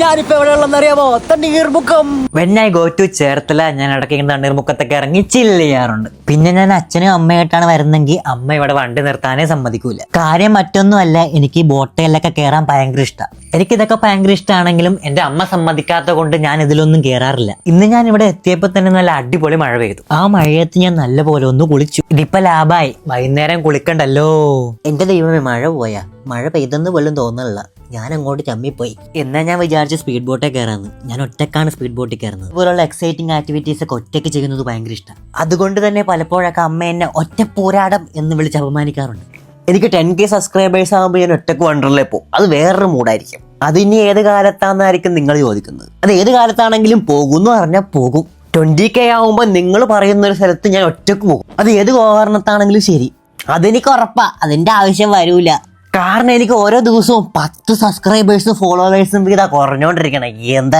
ഞാനിപ്പോ എവിടെയുള്ളറിയാമോ? Thanneermukkam. When I go to Cherthala ഞാൻ ഇടയ്ക്ക് തണ്ണീർമുക്കത്തൊക്കെ ഇറങ്ങി ചില്ല് ചെയ്യാറുണ്ട്. പിന്നെ ഞാൻ അച്ഛനും അമ്മയായിട്ടാണ് വരുന്നെങ്കിൽ അമ്മ ഇവിടെ വണ്ടി നിർത്താനേ സമ്മതിക്കൂല. കാര്യം മറ്റൊന്നുമല്ല, എനിക്ക് ഈ ബോട്ടയിലൊക്കെ കയറാൻ ഭയങ്കര ഇഷ്ടമാണ്. എനിക്കിതൊക്കെ ഭയങ്കര ഇഷ്ടമാണെങ്കിലും എന്റെ അമ്മ സമ്മതിക്കാത്ത കൊണ്ട് ഞാൻ ഇതിലൊന്നും കയറാറില്ല. ഇന്ന് ഞാൻ ഇവിടെ എത്തിയപ്പോൾ തന്നെ നല്ല അടിപൊളി മഴ പെയ്തു. ആ മഴയത്ത് ഞാൻ നല്ല പോലെ ഒന്ന് കുളിച്ചു. ഇതിപ്പോ ലാഭായി, വൈകുന്നേരം കുളിക്കണ്ടല്ലോ. എന്റെ ദൈവമേ, മഴ പോയാ? മഴ പെയ്തെന്ന് പോലും തോന്നുന്നില്ല. ഞാൻ അങ്ങോട്ട് ചമ്മിപ്പോയി. എന്നാ ഞാൻ വിചാരിച്ച സ്പീഡ് ബോട്ടേ കയറാന്ന്. ഞാൻ ഒറ്റക്കാണ് സ്പീഡ് ബോട്ടിൽ കയറുന്നത്. ഇതുപോലുള്ള എക്സൈറ്റിംഗ് ആക്ടിവിറ്റീസ് ഒക്കെ ഒറ്റയ്ക്ക് ചെയ്യുന്നത് ഭയങ്കര ഇഷ്ടമാണ്. അതുകൊണ്ട് തന്നെ പലപ്പോഴൊക്കെ അമ്മ എന്നെ ഒറ്റ പോരാടം എന്ന് വിളിച്ച് അപമാനിക്കാറുണ്ട്. എനിക്ക് 10K സബ്സ്ക്രൈബേഴ്സ് ആകുമ്പോൾ ഞാൻ ഒറ്റക്ക് വണ്ടറിലേ പോകും. അത് വേറൊരു മൂഡായിരിക്കും. അത് ഇനി ഏത് കാലത്താണെന്നായിരിക്കും നിങ്ങൾ ചോദിക്കുന്നത്. അത് ഏത് കാലത്താണെങ്കിലും പോകുമെന്ന് പറഞ്ഞാൽ പോകും. 20K ആകുമ്പോൾ നിങ്ങൾ പറയുന്ന ഒരു സ്ഥലത്ത് ഞാൻ ഒറ്റക്ക് പോകും. അത് ഏത് കാരണത്താണെങ്കിലും ശരി, അതെനിക്ക് ഉറപ്പാ. അതിന്റെ ആവശ്യം വരൂല. കാരണം എനിക്ക് ഓരോ ദിവസവും 10 സബ്സ്ക്രൈബേഴ്സും ഫോളോവേഴ്സും വീതാ കുറഞ്ഞോണ്ടിരിക്കണം. എന്താ